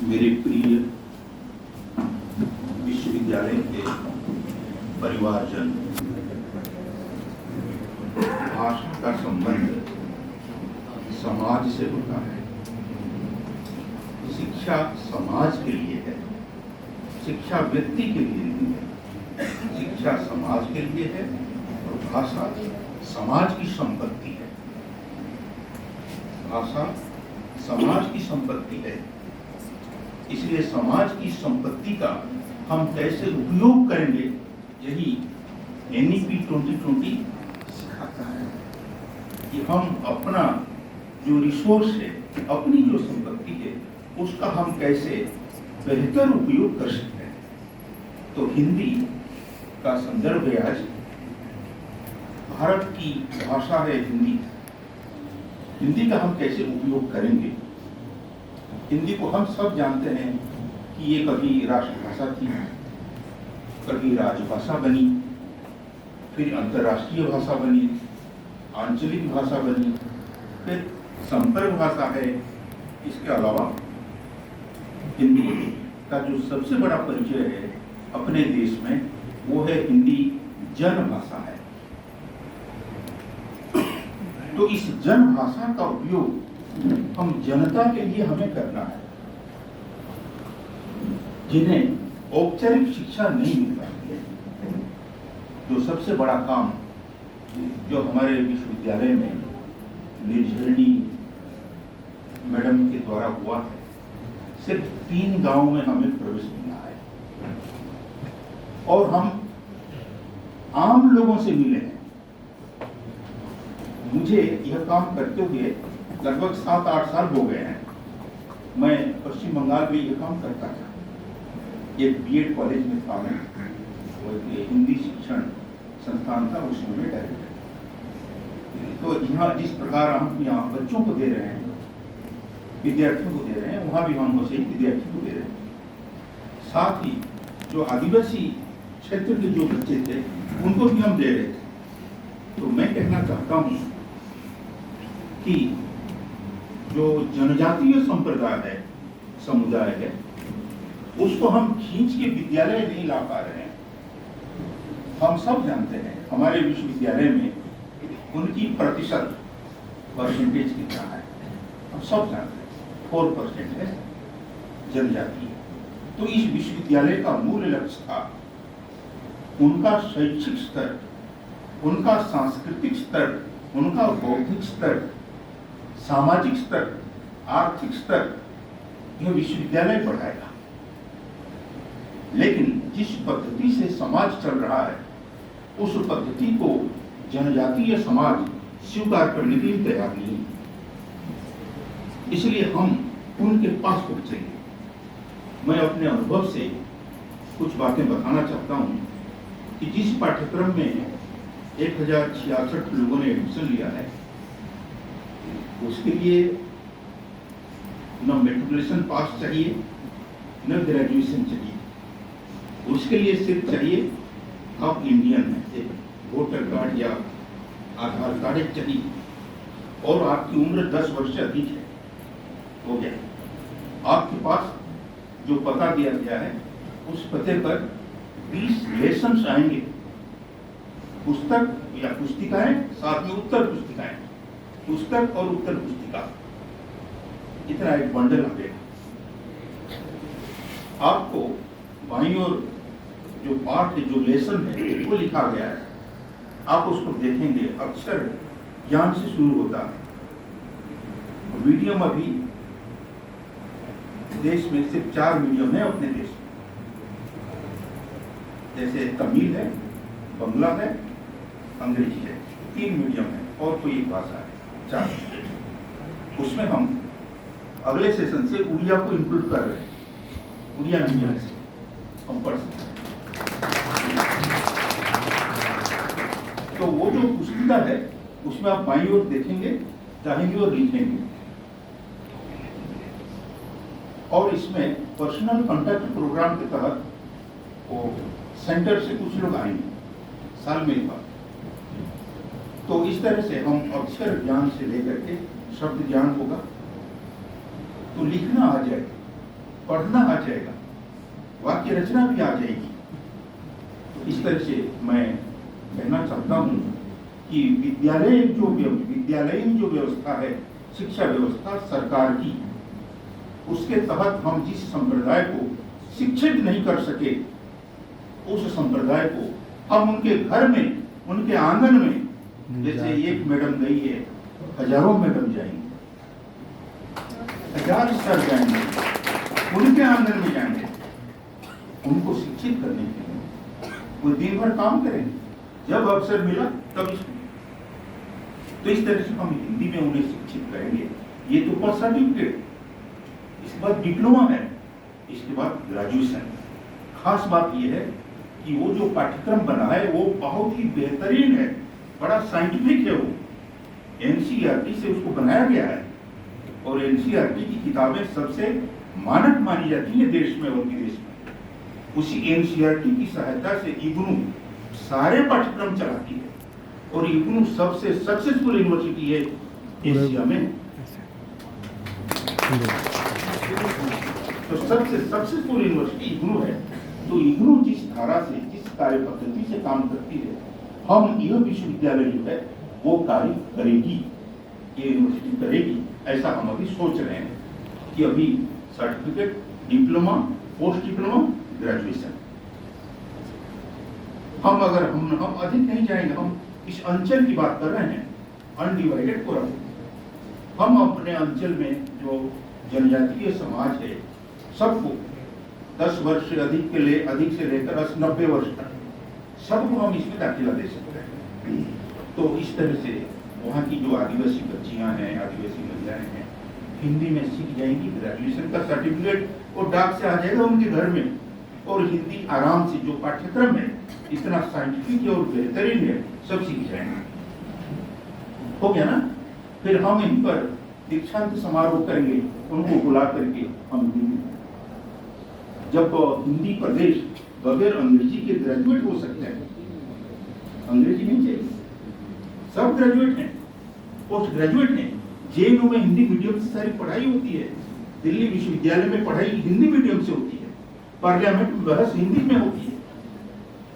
मेरे प्रिय विश्वविद्यालय के परिवारजन, भाषा का संबंध समाज से होता है। शिक्षा समाज के लिए है, शिक्षा व्यक्ति के लिए नहीं है। शिक्षा समाज के लिए है और भाषा समाज की संपत्ति है। भाषा समाज की संपत्ति है, इसलिए समाज की संपत्ति का हम कैसे उपयोग करेंगे, यही NEP 2020 सिखाता है कि हम अपना जो रिसोर्स है, अपनी जो संपत्ति है, उसका हम कैसे बेहतर उपयोग कर सकते हैं। तो हिंदी का संदर्भ है आज। भारत की भाषा है हिंदी। हिंदी का हम कैसे उपयोग करेंगे। हिंदी को हम सब जानते हैं कि ये कभी राष्ट्रभाषा थी, कभी राजभाषा बनी, फिर अंतर्राष्ट्रीय भाषा बनी, आंचलिक भाषा बनी, फिर संपर्क भाषा है। इसके अलावा हिंदी का जो सबसे बड़ा परिचय है अपने देश में, वो है हिंदी जन भाषा है। तो इस जन भाषा का उपयोग हम जनता के लिए हमें करना है, जिन्हें औपचारिक शिक्षा नहीं मिल पाती है। जो सबसे बड़ा काम जो हमारे विश्वविद्यालय में निर्झरिणी मैडम के द्वारा हुआ है, सिर्फ 3 गांव में हमें प्रवेश मिला है और हम आम लोगों से मिले हैं। मुझे यह काम करते हुए लगभग 7-8 साल हो गए हैं। मैं पश्चिम बंगाल में यह काम करता था। एक BEd कॉलेज में था मैं, और हिंदी शिक्षण संस्थान था, उसमें मैं डायरेक्टर। तो यहाँ जिस प्रकार हम यहाँ बच्चों को दे रहे हैं, विद्यार्थियों को दे रहे हैं, वहाँ भी हम उसे विद्यार्थियों को दे रहे हैं। साथ ही जो आदिवासी क्षेत्र के जो बच्चे थे, उनको भी हम दे रहे थे। तो मैं कहना चाहता हूँ कि जो जनजातीय संप्रदाय है, समुदाय है, उसको हम खींच के विद्यालय नहीं ला पा रहे हैं। हम सब जानते हैं हमारे विश्वविद्यालय में उनकी प्रतिशत परसेंटेज कितना है, हम सब जानते हैं 4% है जनजातीय। तो इस विश्वविद्यालय का मूल लक्ष्य था उनका शैक्षिक स्तर, उनका सांस्कृतिक स्तर, उनका बौद्धिक स्तर, सामाजिक स्तर, आर्थिक स्तर, यह विश्वविद्यालय बढ़ाएगा। लेकिन जिस पद्धति से समाज चल रहा है, उस पद्धति को जनजातीय समाज स्वीकार करने के लिए तैयार नहीं है। इसलिए हम उनके पास पहुंचेंगे। मैं अपने अनुभव से कुछ बातें बताना चाहता हूं कि जिस पाठ्यक्रम में 1066 लोगों ने एडमिशन लिया है, उसके लिए न मेट्रिकुलेशन पास चाहिए, न ग्रेजुएशन चाहिए। उसके लिए सिर्फ चाहिए आप इंडियन हैं, वोटर कार्ड या आधार कार्ड चाहिए, और आपकी उम्र 10 वर्ष से अधिक है, हो गया। आपके पास जो पता दिया गया है, उस पते पर 20 लेसन्स आएंगे, पुस्तक या पुस्तिकाएं, साथ में उत्तर पुस्तिकाएं, पुस्तक और उत्तर पुस्तिका, इतना एक बंडल आएगा। आपको बाईं ओर जो पाठ है, जो लेसन है, वो लिखा गया है, आप उसको देखेंगे। अक्षर ज्ञान से शुरू होता है। मीडियम अभी देश में सिर्फ 4 मीडियम है अपने देश में, जैसे तमिल है, बंगला है, अंग्रेजी है, 3 मीडियम है, और कोई एक भाषा है, 4। उसमें हम अगले सेशन से उड़िया को इंक्लूड कर रहे हैं। उड़िया मीडियम से हम पढ़ सकते हैं। तो वो जो पुस्तिका है, उसमें आप बाईं ओर देखेंगे, दाहिनी ओर लिखेंगे, और इसमें पर्सनल कॉन्टैक्ट प्रोग्राम के तहत वो सेंटर से कुछ लोग आएंगे साल में एक बार। तो इस तरह से हम अक्षर ज्ञान से लेकर के शब्द ज्ञान होगा, तो लिखना आ जाए, पढ़ना आ जाएगा, वाक्य रचना भी आ जाएगी। तो इस तरह से मैं कहना चाहता हूँ कि विद्यालयीन जो व्यवस्था है, शिक्षा व्यवस्था सरकार की, उसके तहत हम जिस संप्रदाय को शिक्षित नहीं कर सके, उस संप्रदाय को हम उनके घर में, उनके आंगन में, जैसे एक मैडम गई है, हजारों मैडम जाएंगे, 1000 स्तर जाएंगे, उनके आंगन में जाएंगे, उनको शिक्षित करने के लिए वो दिन भर काम करेंगे, जब अवसर मिला तब तो इस तरह से हम हिंदी में उन्हें शिक्षित करेंगे। ये तो फर्स्ट सर्टिफिकेट, इसके बाद डिप्लोमा है, इसके बाद ग्रेजुएशन। खास बात यह है कि वो जो पाठ्यक्रम बना है वो बहुत ही बेहतरीन है, बड़ा साइंटिफिक है। वो एनसीईआरटी से उसको बनाया गया है और एनसीईआरटी की किताबें सबसे मानक मानी जाती है देश में और विदेश में। उसी एनसीईआरटी की सहायता से इग्नू सारे पाठ्यक्रम चलाती है और इग्नू सबसे सक्सेसफुल यूनिवर्सिटी है एशिया में। तो सबसे सक्सेसफुल यूनिवर्सिटी इग्नू है। तो इग्नू जिस धारा से, जिस कार्य पद्धति से काम करती है, हम यह विश्वविद्यालय जो है वो कार्य करेगी, ये यूनिवर्सिटी करेगी, ऐसा हम अभी सोच रहे हैं कि अभी certificate, diploma, post diploma, graduation. हम अधिक नहीं जाएंगे, हम इस अंचल की बात कर रहे हैं, अनडिवाइडेड फोरम। हम अपने अंचल में जो जनजातीय समाज है, सबको 10 वर्ष से अधिक से लेकर 90 वर्ष तक सबको हम इसमें दाखिला दे सकते हैं। तो इस तरह से वहाँ की जो आदिवासी बच्चियाँ हैं, आदिवासी महिलाएं हैं, हिंदी में सीख जाएंगी। ग्रेजुएशन का सर्टिफिकेट और डाक से आ जाएगा उनके घर में, और हिंदी आराम से, जो पाठ्यक्रम है इतना साइंटिफिक और बेहतरीन है, सब सीख जाएंगे। हो गया ना? फिर हम इन पर दीक्षांत समारोह करेंगे, उनको बुला करके हम हिंदी, जब हिंदी प्रदेश बगैर अंग्रेजी के ग्रेजुएट हो सकते हैं, अंग्रेजी नहीं चाहिए, सब ग्रेजुएट हैं, पोस्ट ग्रेजुएट हैं। जेएनयू में हिंदी मीडियम से सारी पढ़ाई होती है, दिल्ली विश्वविद्यालय में पढ़ाई हिंदी मीडियम से होती है, पार्लियामेंट में बहस हिंदी में होती है।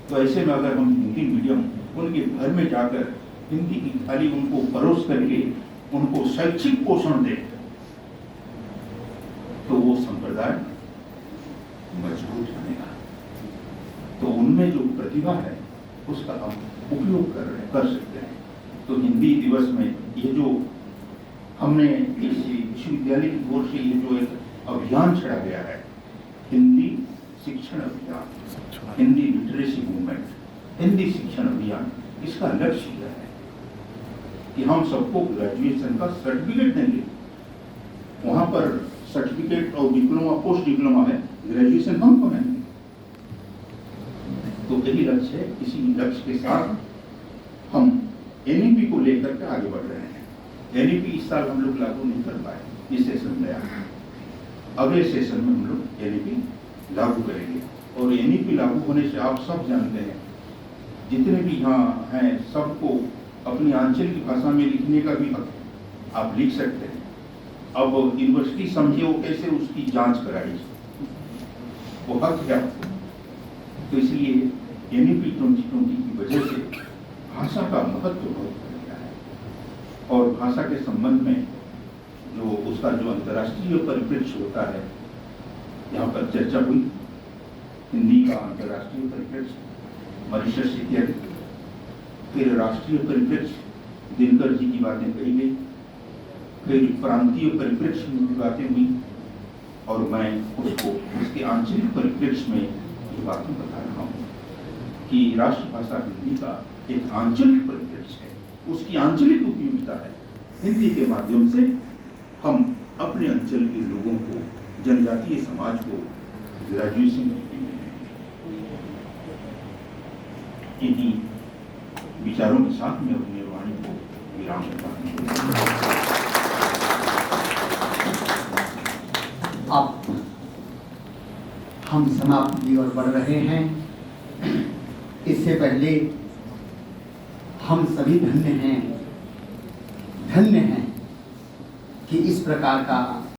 तो ऐसे में अगर हम हिंदी मीडियम उनके घर में जाकर हिंदी की थाली उनको परोस करके उनको शैक्षिक पोषण दें, तो वो संप्रदाय मजबूत बनेगा। तो उनमें जो प्रतिभा है उसका हम उपयोग कर सकते हैं। तो हिंदी दिवस में ये जो हमने इस विश्वविद्यालय की ओर से ये जो एक अभियान छड़ा गया है, हिंदी शिक्षण अभियान, हिंदी लिटरेसी मूवमेंट, हिंदी शिक्षण अभियान, इसका लक्ष्य यह है कि हम सबको ग्रेजुएशन का सर्टिफिकेट देंगे। वहां पर सर्टिफिकेट और डिप्लोमा, पोस्ट डिप्लोमा है, ग्रेजुएशन हम पढ़ेंगे। तो यही लक्ष्य है। इसी लक्ष्य के साथ हम एनईपी को लेकर के आगे बढ़ रहे हैं। एनईपी इस साल हम लोग लागू नहीं कर पाए, ये सेशन गया, अगले सेशन में हम लोग एनईपी लागू करेंगे। और एनईपी लागू होने से आप सब जानते हैं, जितने भी यहाँ हैं सबको अपनी आंचल की भाषा में लिखने का भी हक है, आप लिख सकते हैं। अब यूनिवर्सिटी समझे वो कैसे उसकी जांच कराई, वो हक है। तो इसलिए एनईपी 2020 की वजह से भाषा का महत्व बहुत बढ़ गया है, और भाषा के संबंध में जो उसका जो अंतर्राष्ट्रीय परिप्रेक्ष्य होता है, यहाँ पर चर्चा हुई हिंदी का अंतर्राष्ट्रीय परिप्रेक्ष्य, मॉरिशस इत्यादि, फिर राष्ट्रीय परिप्रेक्ष्य दिनकर जी की बातें कही गई, फिर प्रांतीय परिप्रेक्ष्य में भी बातें हुई, और मैं उसको उसके आंचलिक परिप्रेक्ष्य में ये बातें बता रहा हूँ कि राष्ट्रभाषा हिंदी का एक आंचलिक परिप्रेक्ष्य है, उसकी आंचलिक उपयोगिता है। हिंदी के माध्यम से हम अपने अंचल के लोगों को, जनजातीय समाज को ग्रेजुएशन इन्हीं विचारों के साथ में अपनी वाणी को विराम देता हूं। अब हम समाप्ति की ओर बढ़ रहे हैं। इससे पहले हम सभी धन्य हैं कि इस प्रकार का